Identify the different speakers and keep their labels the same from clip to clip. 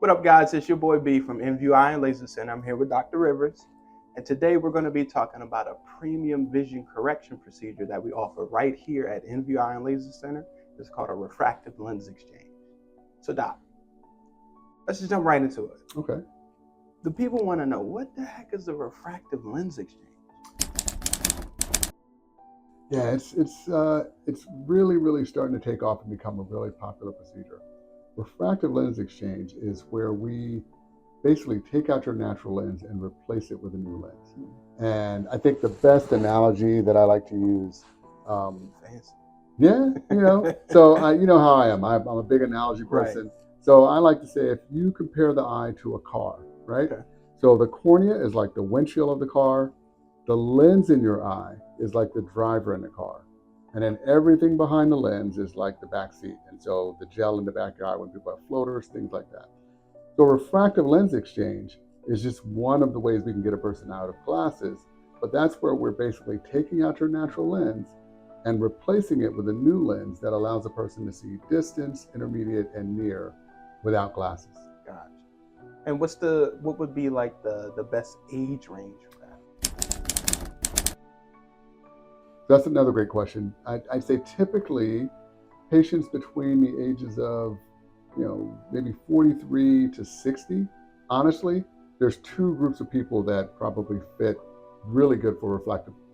Speaker 1: What up, guys? It's your boy B from InView Eye and Laser Center. I'm here with Dr. Rivers, and today we're going to be talking about a premium vision correction procedure that we offer right here at InView Eye and Laser Center. It's called a refractive lens exchange. So, Doc, let's just jump right into it.
Speaker 2: Okay.
Speaker 1: The people want to know, what the heck is a refractive lens exchange?
Speaker 2: Yeah, it's really starting to take off and become a really popular procedure. Refractive lens exchange is where we basically take out your natural lens and replace it with a new lens. And I think the best analogy that I like to use,
Speaker 1: Fancy.
Speaker 2: yeah, so you know how I am. I'm a big analogy person.
Speaker 1: Right.
Speaker 2: So I like to say, if you compare the eye to a car, right?
Speaker 1: Okay.
Speaker 2: So the cornea is like the windshield of the car. The lens in your eye is like the driver in the car. And then everything behind the lens is like the back seat. And so the gel in the back of your eye when people have floaters, things like that. So refractive lens exchange is just one of the ways we can get a person out of glasses. But that's where we're basically taking out your natural lens and replacing it with a new lens that allows a person to see distance, intermediate, and near without glasses.
Speaker 1: Gotcha. And what would be like the best age range for that?
Speaker 2: That's another great question. I'd say typically patients between the ages of, maybe 43 to 60. Honestly, there's two groups of people that probably fit really good for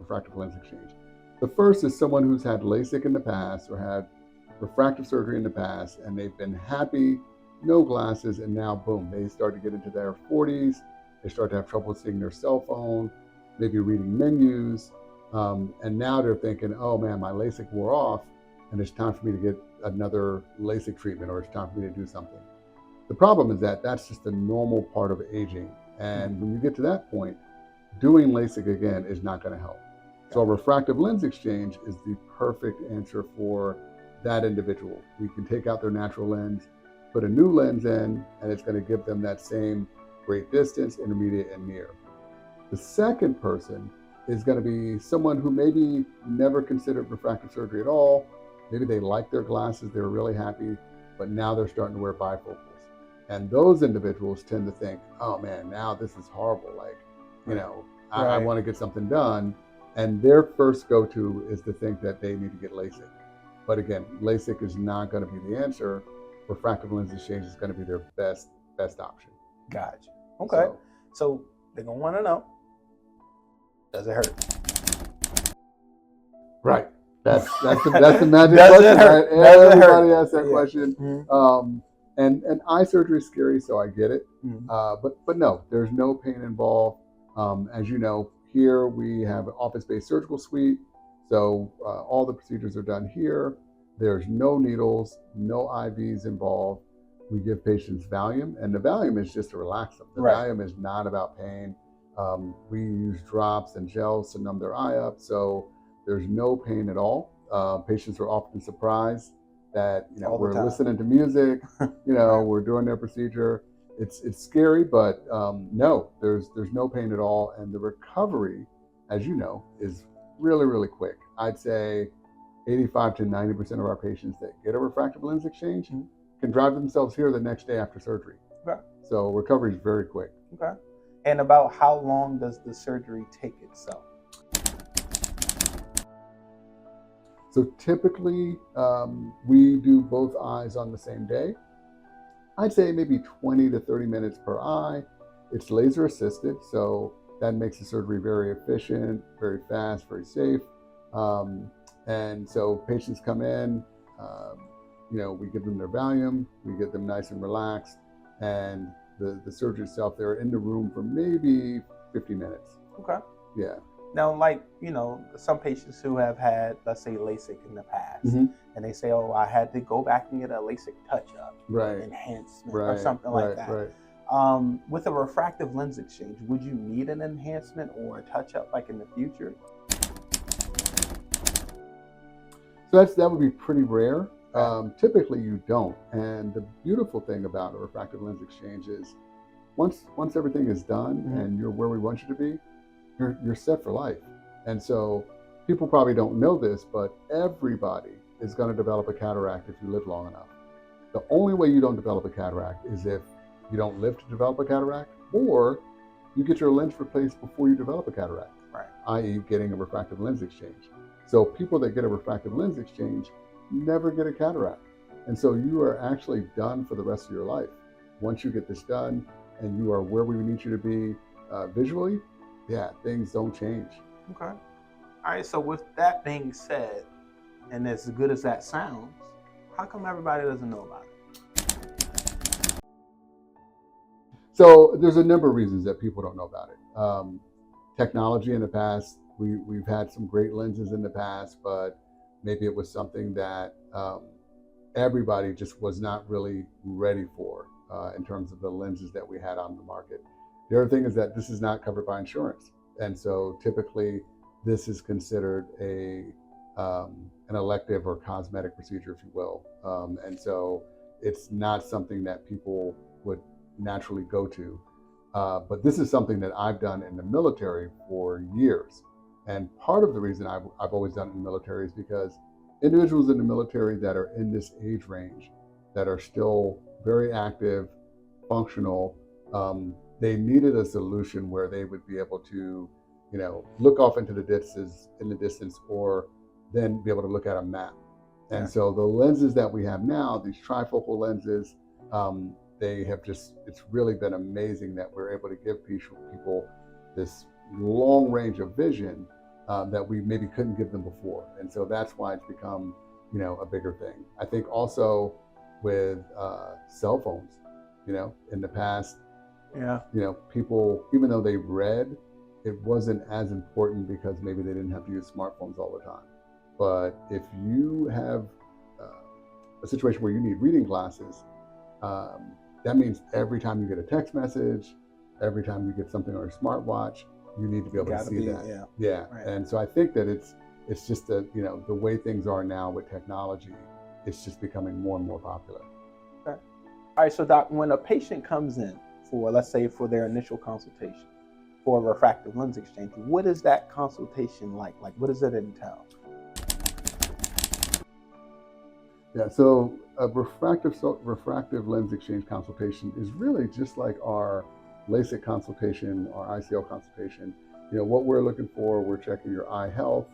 Speaker 2: refractive lens exchange. The first is someone who's had LASIK in the past or had refractive surgery in the past, and they've been happy, no glasses, and now boom, they start to get into their 40s. They start to have trouble seeing their cell phone, maybe reading menus. And now they're thinking, oh man, my LASIK wore off and it's time for me to get another LASIK treatment, or it's time for me to do something. The problem is that that's just a normal part of aging. And when you get to that point, doing LASIK again is not going to help. So a refractive lens exchange is the perfect answer for that individual. We can take out their natural lens, put a new lens in, and it's going to give them that same great distance, intermediate, and near. The second person is going to be someone who maybe never considered refractive surgery at all. Maybe they like their glasses, they were really happy, but now they're starting to wear bifocals. And those individuals tend to think, oh man, now this is horrible. Like, I want to get something done. And their first go-to is to think that they need to get LASIK. But again, LASIK is not going to be the answer. Refractive lens exchange is going to be their best option.
Speaker 1: Gotcha. Okay. So they're going to want to know, does it hurt?
Speaker 2: Right. That's the magic
Speaker 1: Does
Speaker 2: question.
Speaker 1: it hurt?
Speaker 2: Right?
Speaker 1: Does it
Speaker 2: Everybody
Speaker 1: hurt?
Speaker 2: asks that question.
Speaker 1: Mm-hmm.
Speaker 2: And eye surgery is scary, so I get it.
Speaker 1: Mm-hmm.
Speaker 2: But no, there's no pain involved. As you know, here we have an office-based surgical suite, so all the procedures are done here. There's no needles, no IVs involved. We give patients Valium, and the Valium is just to relax them. The Valium is not about pain. We use drops and gels to numb their eye up, so there's no pain at all. Patients are often surprised that we're listening to music, we're doing their procedure. It's scary, but no, there's no pain at all, and the recovery, as you know, is really quick. I'd say 85 to 90% of our patients that get a refractive lens exchange can drive themselves here the next day after surgery.
Speaker 1: Okay.
Speaker 2: So recovery is very quick.
Speaker 1: Okay. And about how long does the surgery take itself?
Speaker 2: So typically, we do both eyes on the same day. I'd say maybe 20 to 30 minutes per eye. It's laser assisted, so that makes the surgery very efficient, very fast, very safe. And so patients come in, we give them their Valium, we get them nice and relaxed, and the surgery itself, they're in the room for maybe 50 minutes.
Speaker 1: Okay.
Speaker 2: Yeah.
Speaker 1: Now, some patients who have had, let's say, LASIK in the past, and they say, oh, I had to go back and get a LASIK touch-up, enhancement, or something like that.
Speaker 2: Right.
Speaker 1: With a refractive lens exchange, would you need an enhancement or a touch-up like in the future?
Speaker 2: So that would be pretty rare. Typically you don't. And the beautiful thing about a refractive lens exchange is once everything is done and you're where we want you to be, you're set for life. And so people probably don't know this, but everybody is going to develop a cataract if you live long enough. The only way you don't develop a cataract is if you don't live to develop a cataract, or you get your lens replaced before you develop a cataract,
Speaker 1: Right.
Speaker 2: i.e. getting a refractive lens exchange. So people that get a refractive lens exchange never get a cataract. And so you are actually done for the rest of your life. Once you get this done and you are where we need you to be visually, yeah, things don't change.
Speaker 1: Okay. All right. So with that being said, and as good as that sounds, how come everybody doesn't know about it?
Speaker 2: So there's a number of reasons that people don't know about it. Technology in the past, we've had some great lenses in the past, but maybe it was something that everybody just was not really ready for in terms of the lenses that we had on the market. The other thing is that this is not covered by insurance. And so typically this is considered an elective or cosmetic procedure, if you will. And so it's not something that people would naturally go to. But this is something that I've done in the military for years. And part of the reason I've always done it in the military is because individuals in the military that are in this age range, that are still very active, functional, they needed a solution where they would be able to, look off into the distance, or then be able to look at a map.
Speaker 1: Yeah.
Speaker 2: And so the lenses that we have now, these trifocal lenses, it's really been amazing that we're able to give people this long range of vision that we maybe couldn't give them before. And so that's why it's become, a bigger thing. I think also with cell phones, in the past,
Speaker 1: Yeah.
Speaker 2: people, even though they read, it wasn't as important because maybe they didn't have to use smartphones all the time. But if you have a situation where you need reading glasses, that means every time you get a text message, every time you get something on your smartwatch, you need to be able to see that. Yeah. Right. And so I think that it's just the way things are now with technology, it's just becoming more and more popular.
Speaker 1: Okay. All right. So Doc, when a patient comes in for, let's say, for their initial consultation for a refractive lens exchange, what is that consultation like? Like, what does it entail?
Speaker 2: Yeah, so a refractive lens exchange consultation is really just like our LASIK consultation, our ICL consultation. What we're looking for, we're checking your eye health,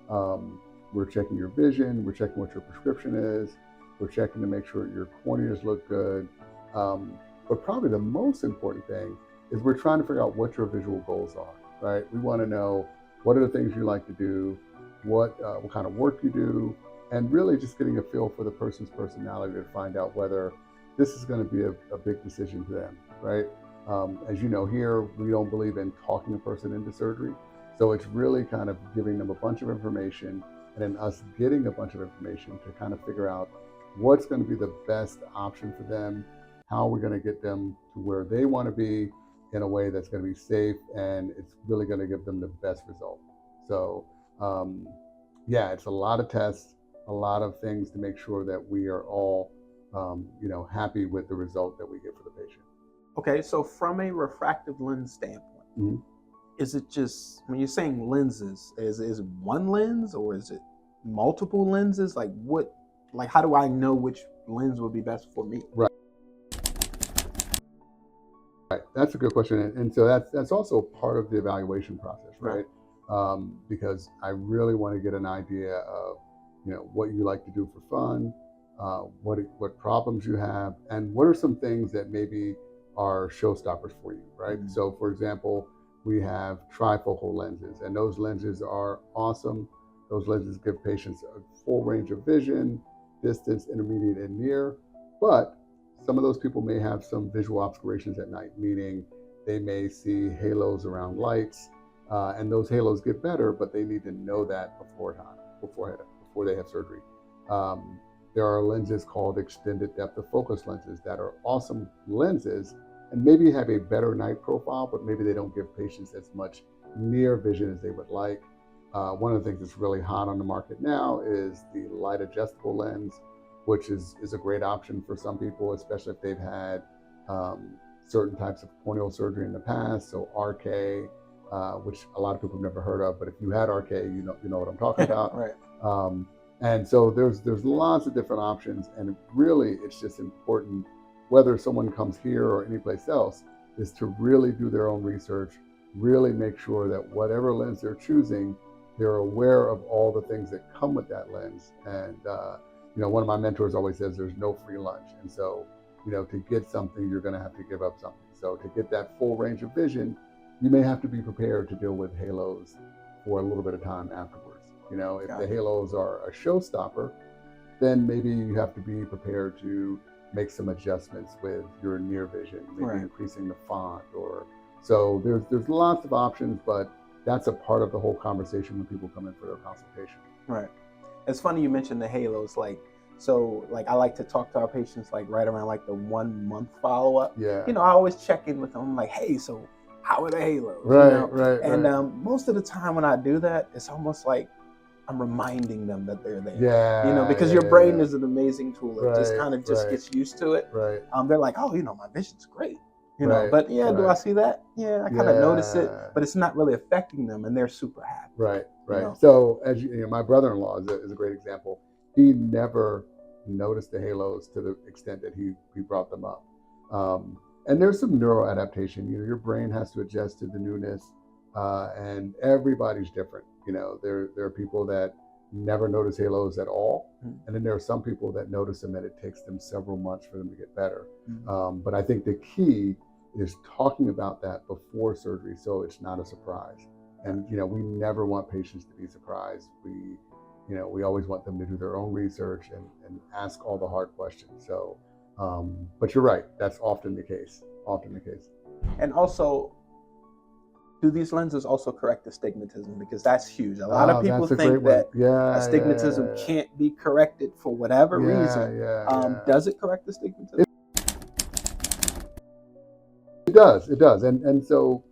Speaker 2: we're checking your vision, we're checking what your prescription is, we're checking to make sure your corneas look good. But probably the most important thing is we're trying to figure out what your visual goals are, right? We want to know what are the things you like to do, what kind of work you do, and really just getting a feel for the person's personality to find out whether this is going to be a big decision to them, right? As you know, here, we don't believe in talking a person into surgery. So it's really kind of giving them a bunch of information and then us getting a bunch of information to kind of figure out what's going to be the best option for them, how we're going to get them to where they want to be in a way that's going to be safe, and it's really going to give them the best result. So yeah, it's a lot of tests, a lot of things to make sure that we are all, happy with the result that we get for the patient.
Speaker 1: Okay, so from a refractive lens standpoint,
Speaker 2: Mm-hmm.
Speaker 1: Is it just, when you're saying lenses, is it one lens or is it multiple lenses? How do I know which lens would be best for me?
Speaker 2: Right. That's a good question, and so that's also part of the evaluation process, right? Because I really want to get an idea of what you like to do for fun, what problems you have, and what are some things that maybe are showstoppers for you, right? Mm-hmm. So, for example, we have trifocal lenses, and those lenses are awesome. Those lenses give patients a full range of vision, distance, intermediate, and near, but some of those people may have some visual obscurations at night, meaning they may see halos around lights, and those halos get better, but they need to know that before they have surgery. There are lenses called extended depth of focus lenses that are awesome lenses and maybe have a better night profile, but maybe they don't give patients as much near vision as they would like. One of the things that's really hot on the market now is the light adjustable lens, which is a great option for some people, especially if they've had certain types of corneal surgery in the past. So RK, which a lot of people have never heard of, but if you had RK, you know what I'm talking about.
Speaker 1: Right.
Speaker 2: And so there's lots of different options, and really it's just important whether someone comes here or anyplace else, is to really do their own research, really make sure that whatever lens they're choosing, they're aware of all the things that come with that lens. And one of my mentors always says there's no free lunch. And so, to get something, you're going to have to give up something. So to get that full range of vision, you may have to be prepared to deal with halos for a little bit of time afterwards. If the halos are a showstopper, then maybe you have to be prepared to make some adjustments with your near vision, maybe increasing the font, or so there's lots of options, but that's a part of the whole conversation when people come in for their consultation.
Speaker 1: Right. It's funny you mentioned the halos. I like to talk to our patients right around the 1 month follow-up.
Speaker 2: Yeah.
Speaker 1: I always check in with them. I'm like, hey, so how are the halos?
Speaker 2: Right.
Speaker 1: And most of the time when I do that, it's almost like I'm reminding them that they're there.
Speaker 2: Yeah.
Speaker 1: Because your brain is an amazing tool. It just kind of gets used to it.
Speaker 2: Right.
Speaker 1: They're like, oh, my vision's great. But do I see that? Yeah, I kind of notice it, but it's not really affecting them, and they're super happy.
Speaker 2: Right. So as my brother-in-law is a great example. He never noticed the halos to the extent that he brought them up. And there's some neuroadaptation. Your brain has to adjust to the newness, and everybody's different. There are people that never notice halos at all, and then there are some people that notice them, and it takes them several months for them to get better. But I think the key is talking about that before surgery, so it's not a surprise. And we never want patients to be surprised. We always want them to do their own research and ask all the hard questions. So, but you're right, that's often the case.
Speaker 1: And also, do these lenses also correct astigmatism? Because that's huge. A lot of people think that astigmatism can't be corrected for whatever reason. Does it correct astigmatism?
Speaker 2: It does. And so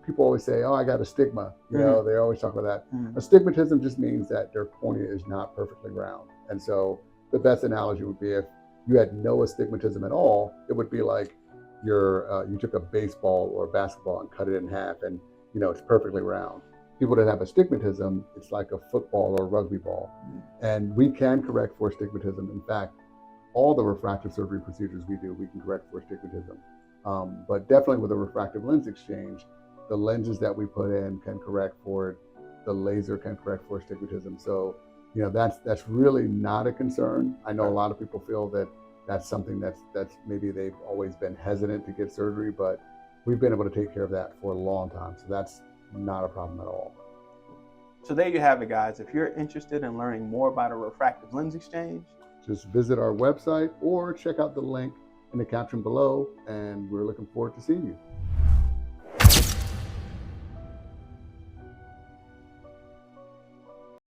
Speaker 2: people always say, oh, I got a stigma. They always talk about that. Astigmatism just means that their cornea is not perfectly round. And so the best analogy would be if you had no astigmatism at all, it would be like you took a baseball or a basketball and cut it in half, and it's perfectly round. People that have astigmatism, it's like a football or a rugby ball. And we can correct for astigmatism. In fact, all the refractive surgery procedures we do, we can correct for astigmatism. But definitely with a refractive lens exchange, the lenses that we put in can correct for it. The laser can correct for astigmatism. So, that's really not a concern. I know a lot of people feel that that's something that's maybe they've always been hesitant to get surgery, but we've been able to take care of that for a long time. So that's not a problem at all.
Speaker 1: So there you have it, guys. If you're interested in learning more about a refractive lens exchange,
Speaker 2: just visit our website or check out the link in the caption below, and we're looking forward to seeing you.